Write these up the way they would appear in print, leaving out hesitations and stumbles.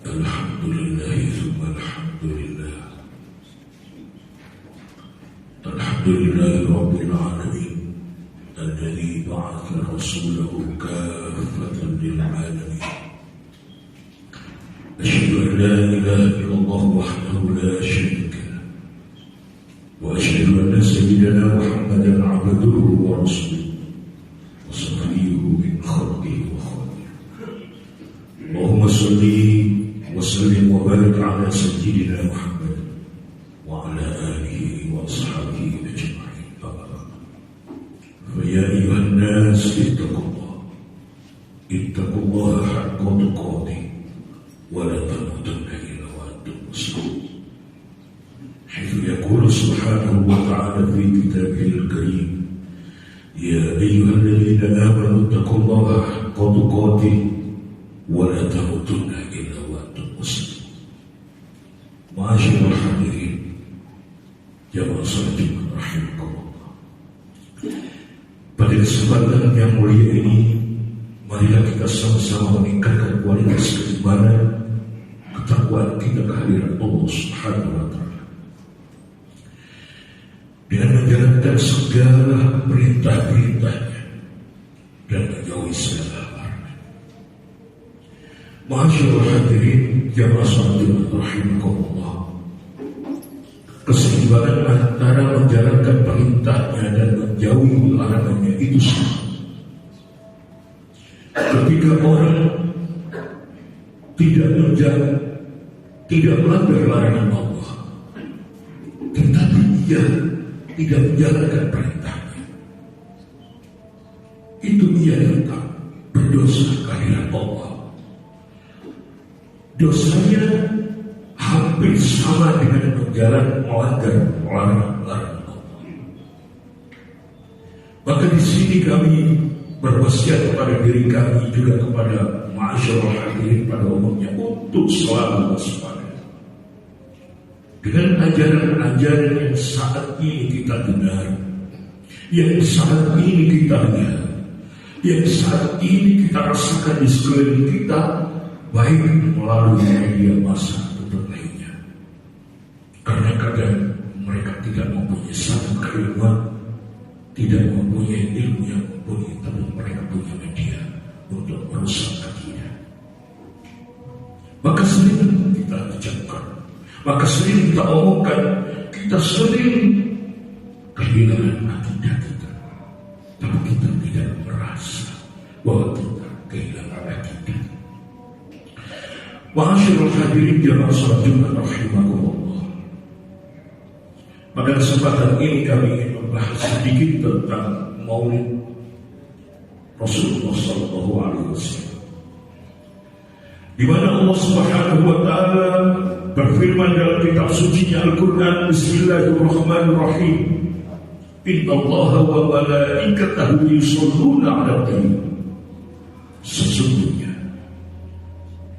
Alhamdulillah, thumma alhamdulillah. Alhamdulillah Rabbil Alamin alladhi ba'atha rasulahu kaffatan lil alamin. Asyhadu an la ilaha illallah wahdahu la syarika lah wa asyhadu anna sayyidana Muhammadan abduhu wa rasuluhu wa safiyyuhu min khalqihi wa khalqihi. Allahumma shalli وسلم وبارك على سيدنا محمد وعلى آله وأصحابه أجمعين. فيا أيها الناس اتقوا الله حق تقاته ولا تموتن إلا وأنتم مسلمون. حيث يقول سبحانه وتعالى في كتابه الكريم: يا أيها الذين آمنوا اتقوا الله حق تقاته ولا تموتن إلا وأنتم مسلمون. Ma'asyiral hadirin, jamaah salat Jumat rahimakumullah. Pada kesempatan yang mulia ini, marilah kita sama-sama meningkatkan kualitas keimanan, ketakwaan kita kehadiran Allah Subhanahu wa Ta'ala dengan menjalankan segala perintah-perintahnya dan menjauhi segala larangan. Ma'asyiral hadirin, jamaah salat Jumat rahimakumullah. Keseimbangan antara menjalankan perintahnya dan menjauhi larangannya itu sama. Ketika orang tidak melanggar larangan Allah, tetapi dia tidak menjalankan perintahnya, itu dia yang berdosa kehadiran Allah. Dosanya hampir sama dengan melanggar larangan Allah. Maka di sini kami berwasiat kepada diri kami juga kepada ma'asyiral hadirin pada umumnya untuk selalu waspada dengan ajaran-ajaran yang saat ini kita dengar, yang saat ini kita lihat, yang saat ini kita rasakan di sekeliling kita, baik melalui media massa ataupun lainnya. Karena kadang mereka tidak mempunyai satu keilmuan, tidak mempunyai ilmu yang mumpuni, tapi mereka punya media untuk merusak akidah. Maka sering kita ucapkan, maka sering kita omongkan, kita sering kehilangan akidah kita, tapi kita tidak merasa bahwa kita kehilangan akidah. Ma'asyiral hadirin jamaah salat Jumat rahimakumullah. Pada kesempatan ini kami ingin membahas sedikit tentang Maulid Rasulullah sallallahu alaihi wasallam, di mana Allah Subhanahu wa taala berfirman dalam kitab suci Al-Qur'an, Bismillahirrahmanirrahim, Innallaha wa malaikatahu yusholluna 'alan nabi. Sesungguhnya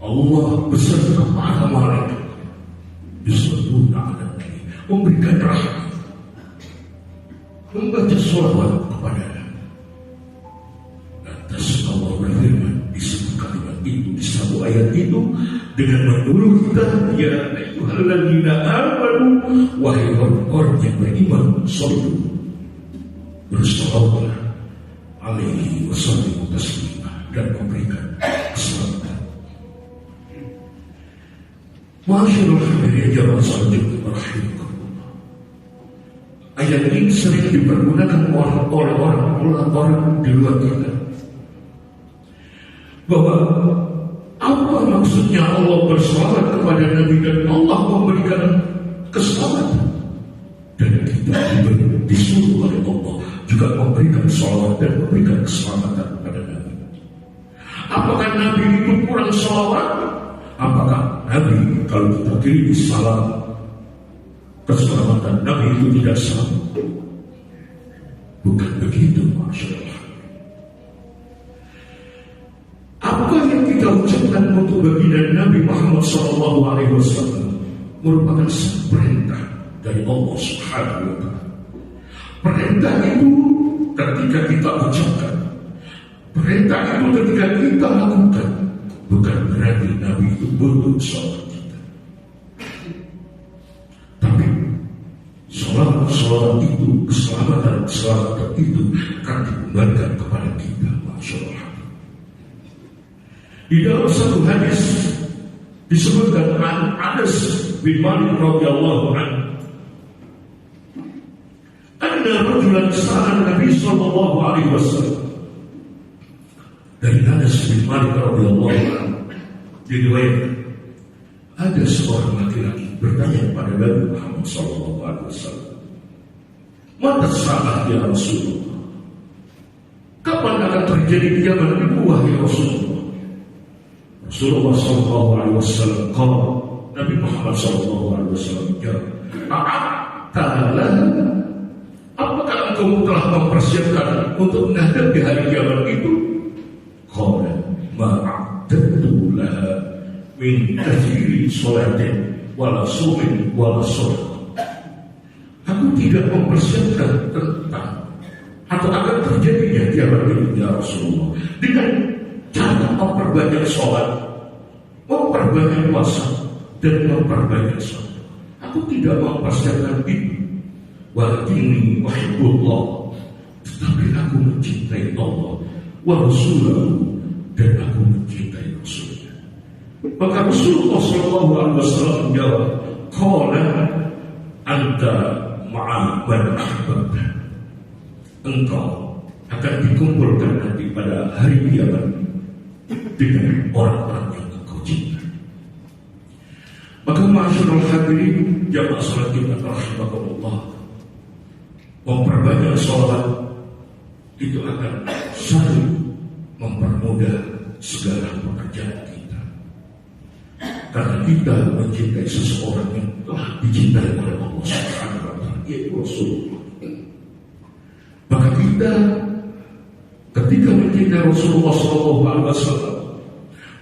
Allah beserta para malaikat yusholluna 'alan nabi, memberikan rahmat, membaca sholawat kepada Nabi. Lantas Allah berfirman di satu kalimat itu, di satu ayat itu, dengan menyuruh kita, ya ayyuhalladzina amanu, wahai orang-orang yang beriman, shollu, bersolawatlah alaihi wasallimu taslima, dan memberikan keselamatan. Ma'asyiral hadirin jamaah salat Jumat rahimakumullah. Ayat ini sering dipergunakan oleh orang di luar kita, bahwa apa maksudnya Allah bersolawat kepada Nabi dan Allah memberikan keselamatan, dan kita disuruh oleh Allah juga memberikan sholawat dan memberikan keselamatan kepada Nabi. Apakah Nabi itu kurang sholawat? Apakah Nabi kalau kita kirim salam keselamatan Nabi itu tidak sama? Bukan begitu, masyaallah. Apakah yang kita ucapkan untuk baginda Nabi Muhammad SAW merupakan perintah dari Allah Subhanahu wa Ta'ala? Perintah itu ketika kita ucapkan, perintah itu ketika kita lakukan, bukan berarti Nabi itu butuh sholat kita. Tapi sholat itu, keselamatan itu akan dikembalikan kepada kita. Masya Allah. Di dalam satu hadis disebutkan Anas bin Malik radhiyallahu anhu, anna rajulan sa'ala Nabi sallallahu alaihi wasallam. Dari Anas bin Malik radhiyallahu anhu diriwayatkan ada seorang laki-laki bertanya kepada Nabi Muhammad sallallahu alaihi wasallam, "Mata saat ya Rasulullah? Kapan akan terjadi kiamat itu wahai Rasulullah?" Rasulullah sallallahu alaihi wasallam qala, Nabi Muhammad sallallahu alaihi wasallam jawab, "A'talah, apakah engkau telah mempersiapkan untuk menghadapi hari kiamat itu?" Qala, "Ma'adatu laha min kathiri sholatin wala sumin wala sadaqah." Aku tidak mempersiapkan tentang atau akan terjadinya kiamat itu ya Rasulullah dengan cara memperbanyak sholat, memperbanyak puasa, dan memperbanyak sedekah. Aku tidak mempersiapkan itu. Walakinni uhibbullah, tetapi aku mencintai Allah wa Rasulahu, dan aku mencintai Rasulnya. Maka Rasulullah sallallahu alaihi wasallam menjawab, qala anta ma'a man ahbabta. Engkau akan dikumpulkan nanti pada hari kiamat dengan orang-orang yang engkau cinta. Maka ma'asyiral hadirin jamaah salat Jumat rahimakumullah, memperbanyak sholat itu akan selalu mempermudah segala pekerjaan kita. Karena kita mencintai seseorang yang telah dicintai oleh Allah Subhanahu wa Ta'ala, yaitu Rasulullah. Maka kita ketika mencintai Rasulullah SAW,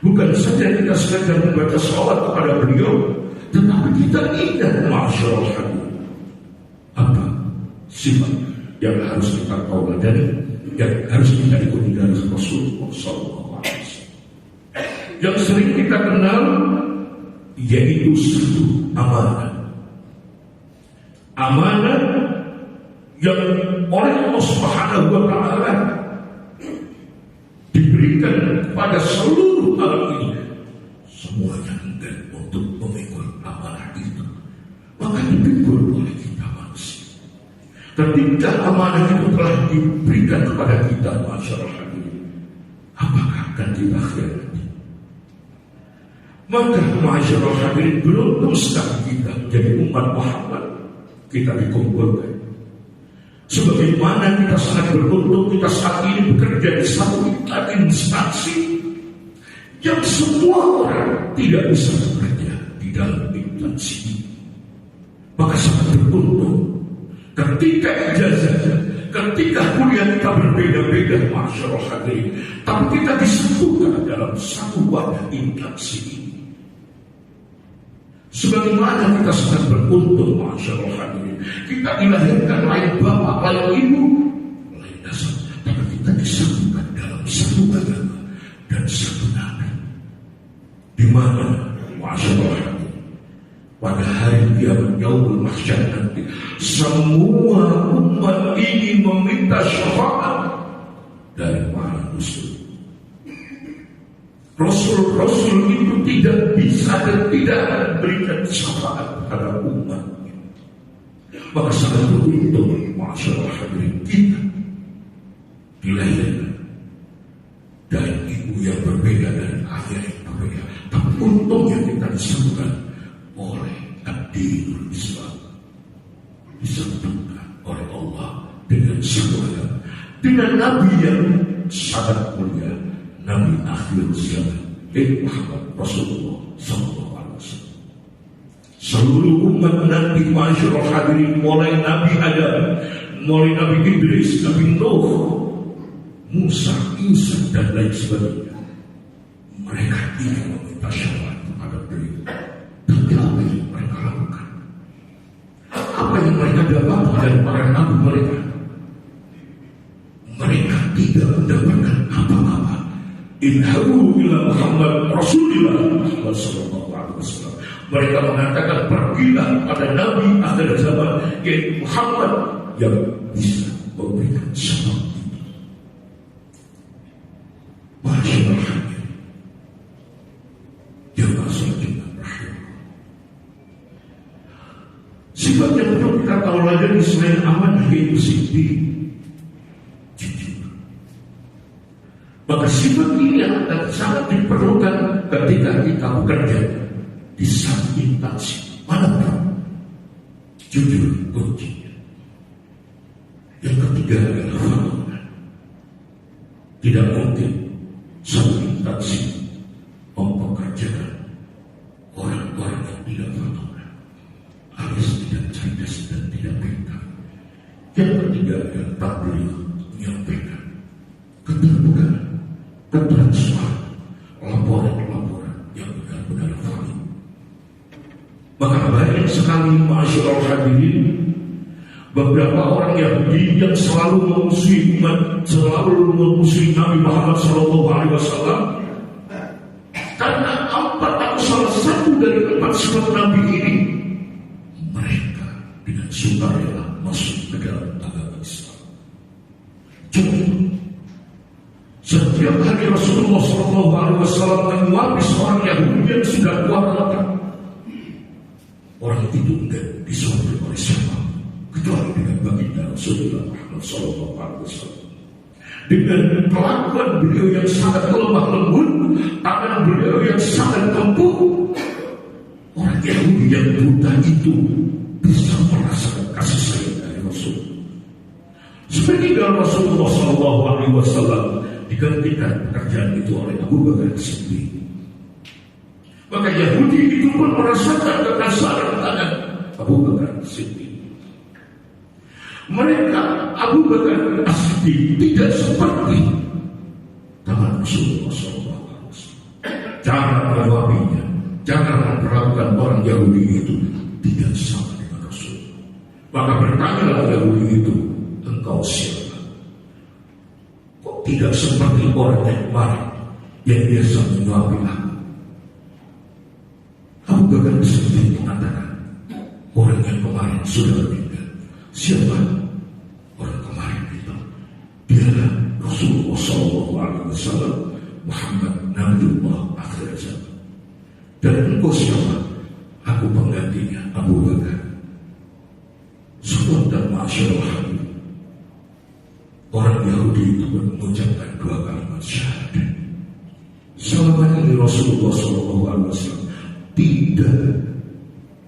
bukan saja kita sekadar membaca salawat kepada beliau, tetapi kita ingat ma'asyiral hadirin apa sifat yang harus kita tahu dan harus kita ikuti dari Rasulullah SAW. Yang sering kita kenal yaitu satu amanah. Amanah yang oleh Allah Subhanahu wa Ta'ala diberikan kepada seluruh alam ini. Semuanya enggan untuk memikul amanah itu, maka dipikul oleh kita manusia. Ketika amanah itu telah diberikan kepada kita, masyarakat ini, apakah akan kita khianati? Maka masyarakat ini beruntung sekali kita menjadi umat Muhammad, kita dikumpulkan. Sebagaimana kita sangat beruntung kita saat ini bekerja di satu instansi yang semua orang tidak bisa bekerja di dalam instansi ini. Maka sangat beruntung ketika ijazah, ketika kuliah kita berbeda-beda, masyaallah hadirin, tapi kita disatukan dalam satu wadah instansi ini. Sebagaimana kita sangat beruntung, masyaallah hadirin, kita dilahirkan lain bapak, lain ibu, lain nasab, tapi kita disatukan dalam satu agama dan satu nabi. Di mana, masyaallah hadirin, pada hari kiamat yaumul mahsyar nanti, semua umat ini meminta syafaat dari para rasul. Rasul-rasul itu tidak bisa dan tidak akan berikan syafaat kepada umat. Maka sangat beruntung, masyaallah hadirin, kita dilahirkan dari ibu yang berbeda dan ayah yang berbeda. Tapi untungnya kita disatukan oleh ad-dinul Islam, disatukan oleh Allah dengan satu agama, dengan Nabi yang sangat mulia, Nabi akhir zaman, Muhammad Rasulullah sallallahu alaihi wasallam. Seluruh umat nanti, masyaallah hadirin, mulai Nabi Adam, mulai Nabi Idris, Nabi Nuh, Musa, Isa, dan lain sebagainya, mereka ingin meminta syafaat kepada beliau. Tapi apa yang mereka lakukan? Apa yang mereka dapat dari para nabi mereka? Inharu ila Muhammad Rasulullah sallallahu alaihi wasallam. Mereka mengatakan pergilah pada Nabi akhir zaman yaitu Muhammad yang bisa memberikan sebab itu. Masyaallah. Yang masuk juga rahim. Sifat yang perlu kita tahu lagi selain amanah yaitu siddiq, jujur. Maka sifat ini akan sangat diperlukan ketika kita bekerja di satu instansi manapun. Jujur kuncinya. Yang ketiga adalah fatwa. Tidak mungkin satu instansi mempekerjakan orang-orang yang tidak fatwa, alias tidak cerdas dan tidak pintar. Yang ketiga adalah tabligh, menyampaikan keterbukaan, ketransparan, laporan-laporan yang benar-benar valid. Maka banyak sekali masyarakat hadirin, beberapa orang Yahudi yang selalu memusuhi Nabi Muhammad SAW karena salah satu dari 4 sifat Nabi ini, mereka dengan sukarela masuk ke dalam agama Islam. Contoh, setiap hari Rasulullah SAW menyuapi seorang Yahudi yang sudah tua renta. Orang itu tidak disuapi oleh siapa kecuali dengan baginda Rasulullah SAW. Dengan kelakuan beliau yang sangat lemah lembut, tangan beliau yang sangat empuk, orang Yahudi yang buta itu bisa merasakan kasih sayang dari Rasul. Seperti Rasulullah SAW digantikan pekerjaan itu oleh Abu Bakar Siddiq. Maka Yahudi itu pun merasakan kekasaran tangan Abu Bakar Siddiq. Mereka Abu Bakar As-Siddiq tidak seperti tangan Rasulullah SAW. Cara menjawabnya, cara memperlakukan orang Yahudi itu tidak sama dengan Rasul. Maka bertanyalah Yahudi itu, engkau siapa? Kok tidak seperti orang yang kemarin yang biasa menyuapi aku? Abu Bakar As-Siddiq mengatakan, orang yang kemarin sudah meninggal. Siapa orang kemarin itu? Dialah Rasulullah SAW, Muhammad Nabiullah akhir zaman. Dan engkau siapa? Aku penggantinya, Abu Bakar. Sahabat dan masyarakat, orang Yahudi itu mengucapkan 2 kalimat syahadat. Selama ini Rasulullah SAW tidak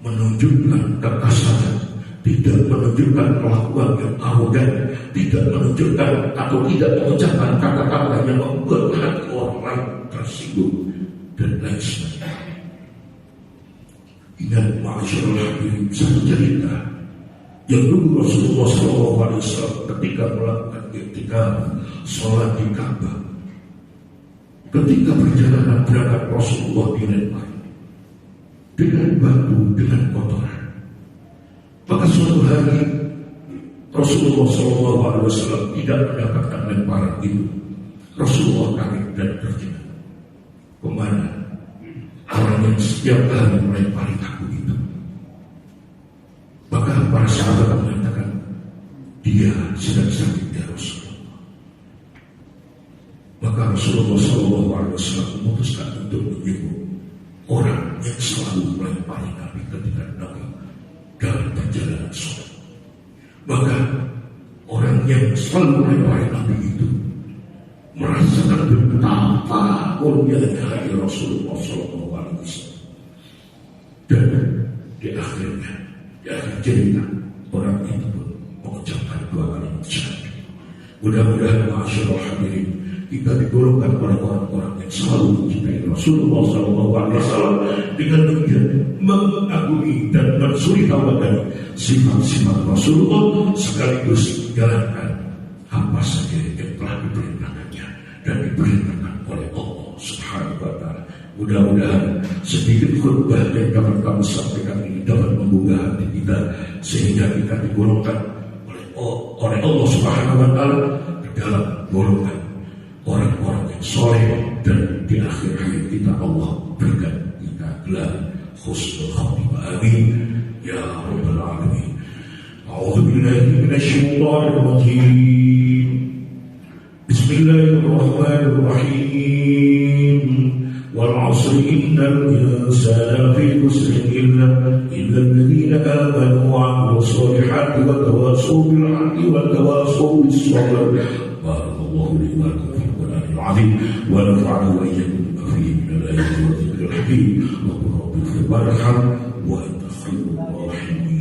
menunjukkan kekasaran, tidak menunjukkan kelakuan yang arogan, tidak menunjukkan atau tidak mengucapkan kata-kata yang membuat hati orang lain tersinggung dan lain sebagainya. Ingat masyarakat hadirin, satu cerita yang dulu Rasulullah SAW ketika melakukan sholat di Ka'bah, ketika perjalanan berangkat Rasulullah dilempar dengan batu, dengan kotoran. Maka suatu hari Rasulullah SAW tidak mendapatkan lemparan itu. Rasulullah kaget dan terjengah. Kemana orang yang setiap kali melempari aku itu? Maka para sahabat mengatakan, dia sedang sakit ya Rasulullah. Maka Rasulullah SAW memutuskan untuk menyebut orang yang selalu melempari Nabi ketika Nabi dalam perjalanan sholat. Maka orang yang selalu melempari Nabi itu merasakan betapa mulianya hati Rasulullah SAW. Dan di akhir cerita, orang itu pun mengucapkan 2 kalimat syahadat. Mudah-mudahan masyarakat hadirin, kita digolongkan oleh orang-orang yang selalu mencintai Rasulullah SAW dengan demikian mengagumi dan mensuritawakan sifat-sifat Rasulullah sekaligus menjalankan apa saja yang telah diperintahkannya dan diperintahkan oleh Allah Subhanahu wa Ta'ala. Mudah-mudahan sedikit khutbah yang dapat kami sampaikan ini dapat menggugah hati kita sehingga kita digolongkan oleh Allah Subhanahu wa Ta'ala ke dalam golongan orang-orang yang soleh dan di akhir hayat kita Allah berikan kita gelar husnul khatimah. Amin ya rabbal alamin. A'udzu billahi minasyaitonir rajim. Bismillahirrahmanirrahim. Wal 'asri innal insana lafi khusr illa alladhina amanu wa 'amilus solihati wa tawassaw bil 'haqqi wa tawassaw bis sabr. Barakallahu li wa lakum fil Qur'anil 'azim wa nafa'ani wa iyyakum bima fihi min al-ayati wa dhikril hakim. Rabbana ighfir warham wa anta khairur rahimin.